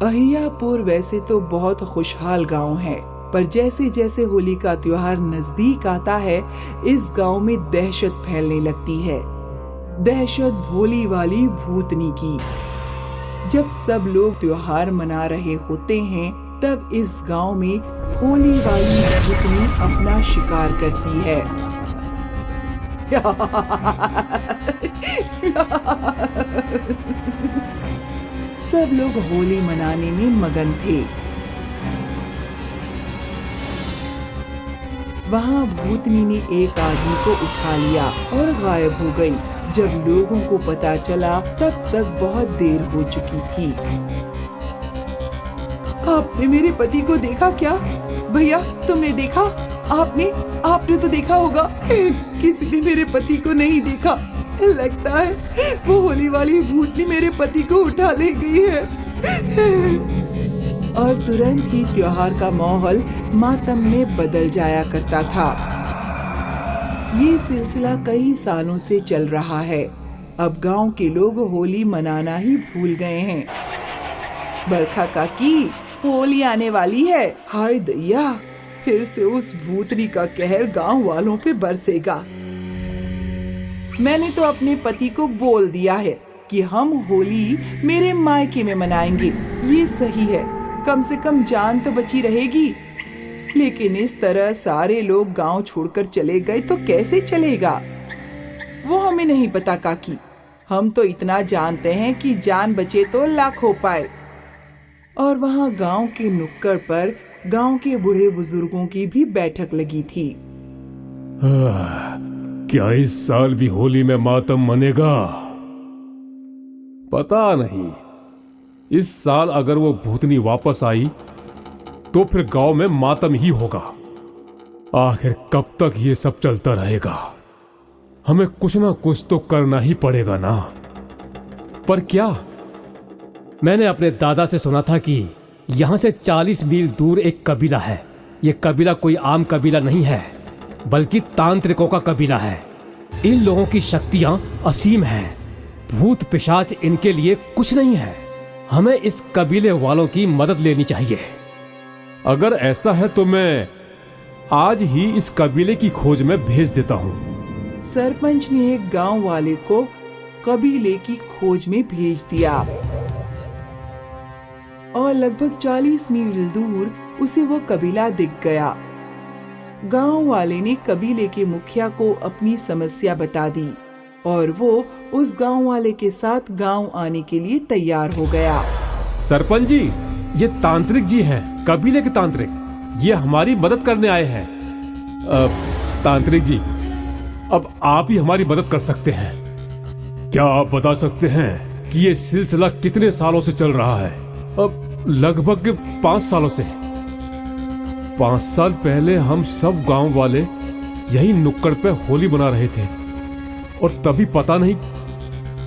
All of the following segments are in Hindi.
अहियापुर वैसे तो बहुत खुशहाल गांव है, पर जैसे जैसे होली का त्योहार नजदीक आता है, इस गांव में दहशत फैलने लगती है। दहशत भोली वाली भूतनी की। जब सब लोग त्योहार मना रहे होते हैं, तब इस गांव में होली वाली भूतनी अपना शिकार करती है। सब लोग होली मनाने में मगन थे। वहाँ भूतनी ने एक आदमी को उठा लिया और गायब हो गई। जब लोगों को पता चला, तब तक बहुत देर हो चुकी थी। आपने मेरे पति को देखा क्या? भैया, तुमने देखा? आपने तो देखा होगा। किसी ने मेरे पति को नहीं देखा। लगता है वो होली वाली भूतनी मेरे पति को उठा ले गई है। और तुरंत ही त्योहार का माहौल मातम में बदल जाया करता था। ये सिलसिला कई सालों से चल रहा है। अब गांव के लोग होली मनाना ही भूल गए हैं। बरखा काकी, होली आने वाली है। हाय दैया, फिर से उस भूतनी का कहर गांव वालों पे बरसेगा। मैंने तो अपने पति को बोल दिया है कि हम होली मेरे मायके में मनाएंगे। ये सही है, कम से कम जान तो बची रहेगी। लेकिन इस तरह सारे लोग गांव छोड़कर चले गए तो कैसे चलेगा? वो हमें नहीं पता काकी। हम तो इतना जानते हैं कि जान बचे तो लाख हो पाए। और वहाँ गांव के नुक्कड़ पर गांव के बूढ़े बुजुर्गों की भी बैठक लगी थी। क्या इस साल भी होली में मातम मनेगा? पता नहीं। इस साल अगर वो भूतनी वापस आई तो फिर गांव में मातम ही होगा। आखिर कब तक ये सब चलता रहेगा? हमें कुछ ना कुछ तो करना ही पड़ेगा ना। पर क्या? मैंने अपने दादा से सुना था कि यहां से 40 मील दूर एक कबीला है। ये कबीला कोई आम कबीला नहीं है, बल्कि तांत्रिकों का कबीला है। इन लोगों की शक्तियां असीम हैं। भूत पिशाच इनके लिए कुछ नहीं है। हमें इस कबीले वालों की मदद लेनी चाहिए। अगर ऐसा है तो मैं आज ही इस कबीले की खोज में भेज देता हूँ। सरपंच ने एक गांव वाले को कबीले की खोज में भेज दिया और लगभग 40 मील दूर उसे वो कबीला दिख गया। गांव वाले ने कबीले के मुखिया को अपनी समस्या बता दी और वो उस गांव वाले के साथ गांव आने के लिए तैयार हो गया। सरपंच जी, ये तांत्रिक जी हैं, कबीले के तांत्रिक। ये हमारी मदद करने आए हैं। तांत्रिक जी, अब आप ही हमारी मदद कर सकते हैं। क्या आप बता सकते हैं कि ये सिलसिला कितने सालों से चल रहा है? अब लगभग 5 सालों से। 5 साल पहले हम सब गांव वाले यही नुक्कड़ पे होली मना रहे थे और तभी पता नहीं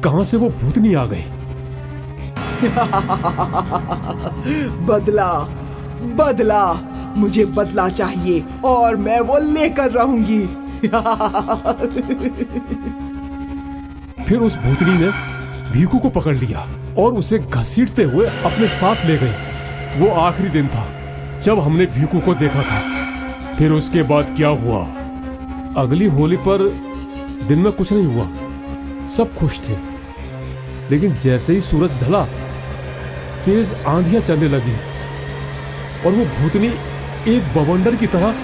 कहां से वो भूतनी आ गई। बदला, मुझे बदला चाहिए और मैं वो लेकर रहूंगी। फिर उस भूतनी ने भीखू को पकड़ लिया और उसे घसीटते हुए अपने साथ ले गई। वो आखिरी दिन था जब हमने भीखू को देखा था। फिर उसके बाद क्या हुआ? अगली होली पर दिन में कुछ नहीं हुआ, सब खुश थे। लेकिन जैसे ही सूरज ढला, तेज आंधियां चलने लगी और वो भूतनी एक बवंडर की तरह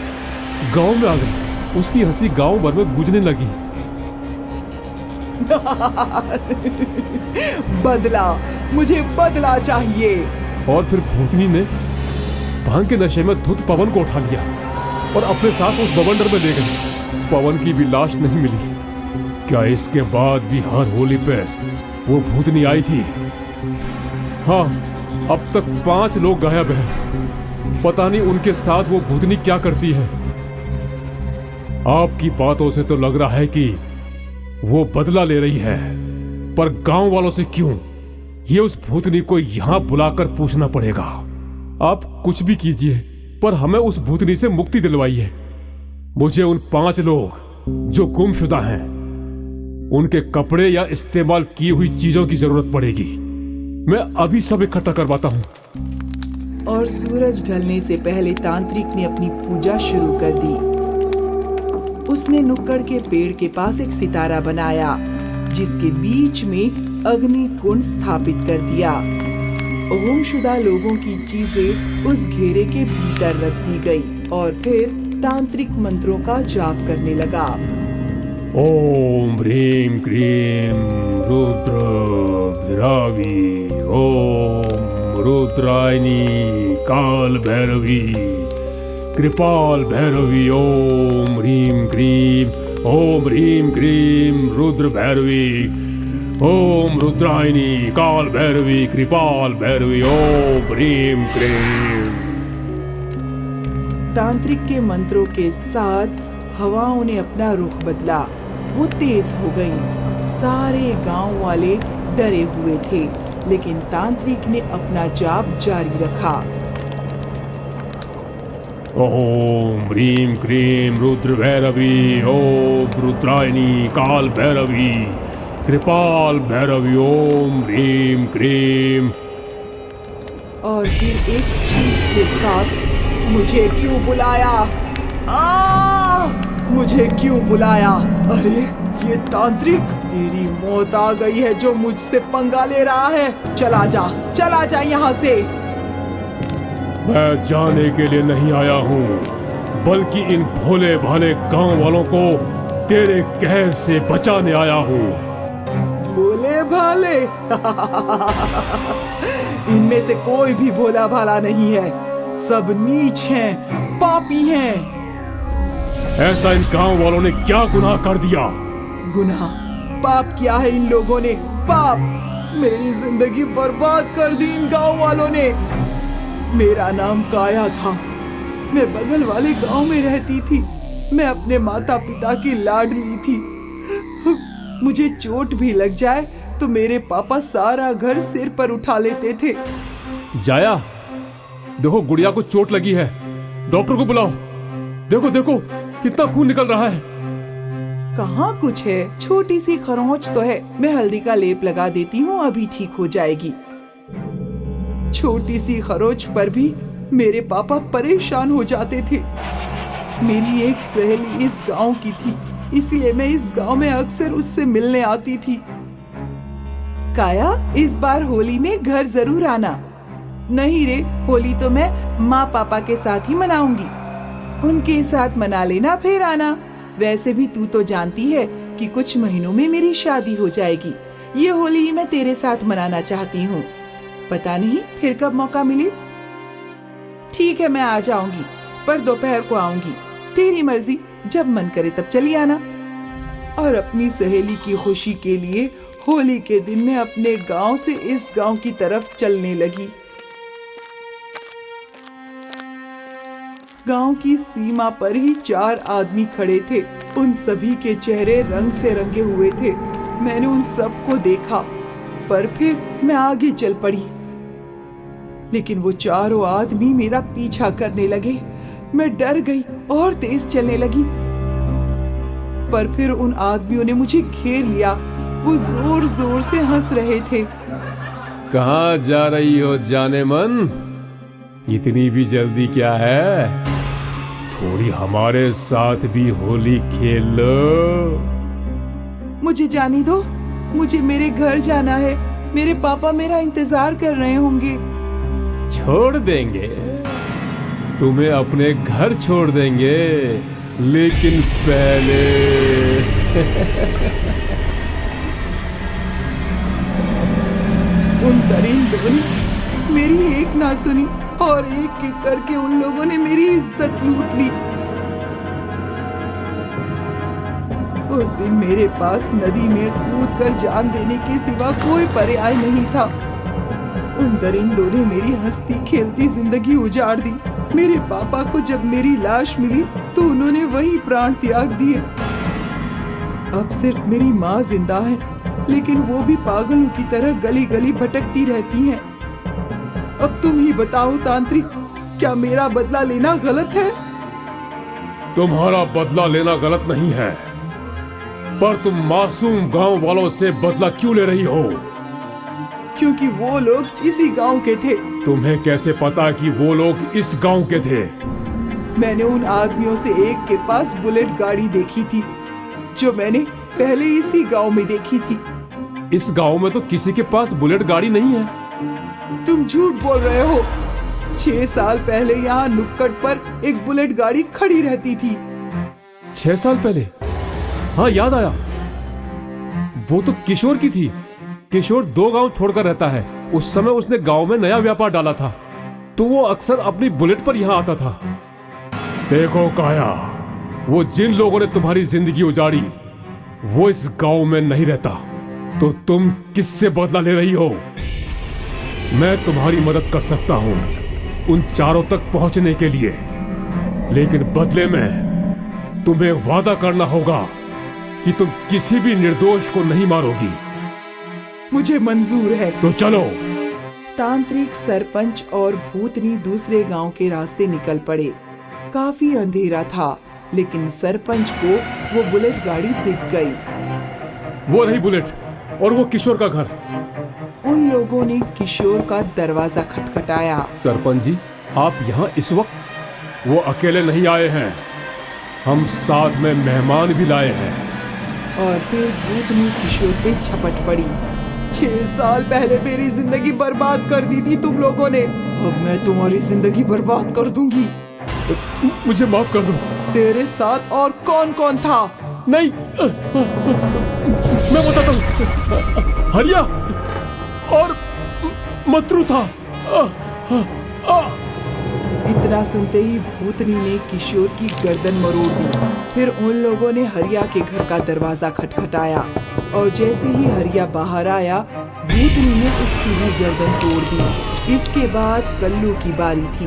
गांव में आ गई। उसकी हंसी गांव भर में गूंजने लगी। मुझे बदला चाहिए। और फिर भूतनी ने भांग के नशे में धुत पवन को उठा लिया और अपने साथ उस बवंडर में ले गई। पवन की भी लाश नहीं मिली। क्या इसके बाद भी हर होली पे वो भूतनी आई थी? हाँ, अब तक 5 लोग गायब हैं। पता नहीं उनके साथ वो भूतनी क्या करती है। आपकी बातों से तो लग रहा है कि वो बदला ले रही है, पर गांव वालों से क्यों? ये उस भूतनी को यहां बुलाकर पूछना पड़ेगा। आप कुछ भी कीजिए, पर हमें उस भूतनी से मुक्ति दिलवाइए। मुझे उन 5 लोग जो गुमशुदा हैं, उनके कपड़े या इस्तेमाल की हुई चीजों की जरूरत पड़ेगी। मैं अभी सब इकट्ठा करवाता हूँ। और सूरज ढलने से पहले तांत्रिक ने अपनी पूजा शुरू कर दी। उसने नुक्कड़ के पेड़ के पास एक सितारा बनाया, जिसके बीच में अग्नि कुंड स्थापित कर दिया। गुमशुदा लोगों की चीजें उस घेरे के भीतर रख दी गई और फिर तांत्रिक मंत्रों का जाप करने लगा। ओम ह्रीं क्रीं रुद्र भैरवी, ओम रुद्रायणी काल भैरवी कृपाल भैरवी, ओम ह्रीं क्रीं रुद्र भैरवी, ओम रुद्रायणी काल भैरवी कृपाल भैरवी, ओम ह्रीं क्रीं। तांत्रिक के मंत्रों के साथ हवाओं ने अपना रुख बदला। वो तेज हो गई। सारे गांव वाले डरे हुए थे, लेकिन तांत्रिक ने अपना जाप जारी रखा। ओम ह्रीं क्रीं रुद्र भैरवी, ओम रुद्रायणी काल भैरवी कृपाल भैरवी, ओम ह्रीं क्रीं। और फिर एक चीख के साथ, मुझे क्यों बुलाया? मुझे क्यों बुलाया? अरे ये तांत्रिक, तेरी मौत आ गई है जो मुझसे पंगा ले रहा है। चला जा यहाँ से। मैं जाने के लिए नहीं आया हूँ, बल्कि इन भोले भाले गांव वालों को तेरे कहर से बचाने आया हूँ। भोले भाले? इनमें से कोई भी भोला भाला नहीं है। सब नीच हैं, पापी हैं। ऐसा इन गांव वालों ने क्या गुनाह कर दिया? गुनाह? पाप किया है इन लोगों ने, पाप। मेरी जिंदगी बर्बाद कर दी इन गांव वालों ने। मेरा नाम काया था। मैं बगल वाले गांव में रहती थी। मैं अपने माता पिता की लाडली थी। मुझे चोट भी लग जाए तो मेरे पापा सारा घर सिर पर उठा लेते थे। जाया, देखो गुड़िया को चोट लगी है, डॉक्टर को बुलाओ। देखो देखो कितना खून निकल रहा है। कहाँ कुछ है, छोटी सी खरोंच तो है। मैं हल्दी का लेप लगा देती हूँ, अभी ठीक हो जाएगी। छोटी सी खरोंच पर भी मेरे पापा परेशान हो जाते थे। मेरी एक सहेली इस गांव की थी, इसलिए मैं इस गांव में अक्सर उससे मिलने आती थी। काया, इस बार होली में घर जरूर आना। नहीं रे, होली तो मैं माँ पापा के साथ ही मनाऊंगी। उनके साथ मना लेना, फिर आना। वैसे भी तू तो जानती है कि कुछ महीनों में मेरी शादी हो जाएगी। ये होली मैं तेरे साथ मनाना चाहती हूँ। पता नहीं फिर कब मौका मिले। ठीक है, मैं आ जाऊंगी, पर दोपहर को आऊंगी। तेरी मर्जी, जब मन करे तब चली आना। और अपनी सहेली की खुशी के लिए होली के दिन मैं अपने गांव से इस गांव की तरफ चलने लगी। गांव की सीमा पर ही 4 आदमी खड़े थे। उन सभी के चेहरे रंग से रंगे हुए थे। मैंने उन सबको देखा, पर फिर मैं आगे चल पड़ी। लेकिन वो चारों आदमी मेरा पीछा करने लगे। मैं डर गई और तेज चलने लगी। पर फिर उन आदमियों ने मुझे घेर लिया। वो जोर जोर से हंस रहे थे। कहाँ जा रही हो जाने मन? इतनी भी जल्दी क्या है? थोड़ी हमारे साथ भी होली खेल लो। मुझे जाने दो, मुझे मेरे घर जाना है। मेरे पापा मेरा इंतजार कर रहे होंगे। छोड़ देंगे तुम्हें, अपने घर छोड़ देंगे, लेकिन पहले उन दरिंदों ने मेरी एक ना सुनी और एक एक करके उन लोगों ने मेरी इज्जत लूट ली। उस दिन मेरे पास नदी में कूदकर जान देने के सिवा कोई पर्याय नहीं था। उन दरिंदों ने मेरी हंसती खेलती जिंदगी उजाड़ दी। मेरे पापा को जब मेरी लाश मिली तो उन्होंने वही प्राण त्याग दिए। अब सिर्फ मेरी माँ जिंदा है, लेकिन वो भी पागलों की तरह गली गली भटकती रहती हैं। अब तुम ही बताओ तांत्रिक, क्या मेरा बदला लेना गलत है? तुम्हारा बदला लेना गलत नहीं है, पर तुम मासूम गांव वालों से बदला क्यों ले रही हो? क्योंकि वो लोग इसी गांव के थे। तुम्हें कैसे पता कि वो लोग इस गांव के थे? मैंने उन आदमियों से एक के पास बुलेट गाड़ी देखी थी, जो मैंने पहले इसी गांव में देखी थी। इस गांव में तो किसी के पास बुलेट गाड़ी नहीं है। तुम झूठ बोल रहे हो। 6 साल पहले यहाँ नुक्कड़ पर एक बुलेट गाड़ी खड़ी रहती थी। 6 साल पहले? हाँ, याद आया। वो तो किशोर की थी। किशोर 2 गांव छोड़कर रहता है। उस समय उसने गांव में नया व्यापार डाला था, तो वो अक्सर अपनी बुलेट पर यहाँ आता था। देखो काया, वो जिन लोगों ने तुम्हारी जिंदगी उजाड़ी वो इस गांव में नहीं रहता, तो तुम किससे बदला ले रही हो? मैं तुम्हारी मदद कर सकता हूं उन चारों तक पहुंचने के लिए, लेकिन बदले में तुम्हें वादा करना होगा कि तुम किसी भी निर्दोष को नहीं मारोगी। मुझे मंजूर है। तो चलो। तांत्रिक, सरपंच और भूतनी दूसरे गांव के रास्ते निकल पड़े। काफी अंधेरा था, लेकिन सरपंच को वो बुलेट गाड़ी दिख गई। वो रही बुलेट और वो किशोर का घर। उन लोगों ने किशोर का दरवाजा खटखटाया। सरपंच जी, आप यहाँ इस वक्त? वो अकेले नहीं आए हैं, हम साथ में मेहमान भी लाए हैं। और फिर भूतनी किशोर पे झपट पड़ी। 6 साल पहले मेरी जिंदगी बर्बाद कर दी थी तुम लोगों ने, अब मैं तुम्हारी जिंदगी बर्बाद कर दूंगी। मुझे माफ कर दो। तेरे साथ और कौन कौन था? नहीं, मैं बताता हूँ। हरिया और मत्रु था। इतना सुनते ही भूतनी ने किशोर की गर्दन मरोड़ दी। फिर उन लोगों ने हरिया के घर का दरवाजा खटखटाया, और जैसे ही हरिया बाहर आया, भूतनी ने उसकी भी गर्दन तोड़ दी। इसके बाद कल्लू की बारी थी।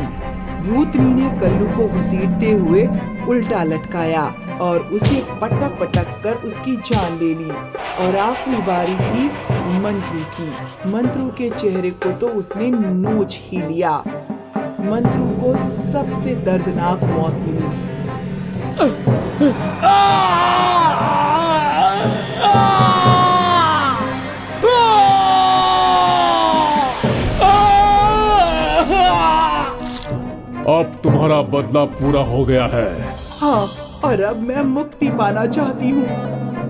भूतनी ने कल्लू को घसीटते हुए उल्टा लटकाया और उसे पटक पटक कर उसकी जान ले ली। और आखिरी बारी थी मंत्रू की। मंत्रू के चेहरे को तो उसने नोच ही लिया। मंत्रू को सबसे दर्दनाक मौत मिली। अब तुम्हारा बदला पूरा हो गया है। हाँ, और अब मैं मुक्ति पाना चाहती हूँ।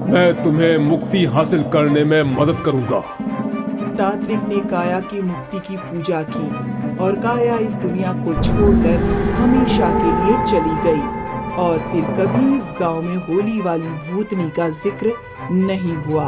मैं तुम्हें मुक्ति हासिल करने में मदद करूंगा। तांत्रिक ने काया की मुक्ति की पूजा की, और काया इस दुनिया को छोड़कर हमेशा के लिए चली गई। और फिर कभी इस गांव में होली वाली भूतनी का जिक्र नहीं हुआ।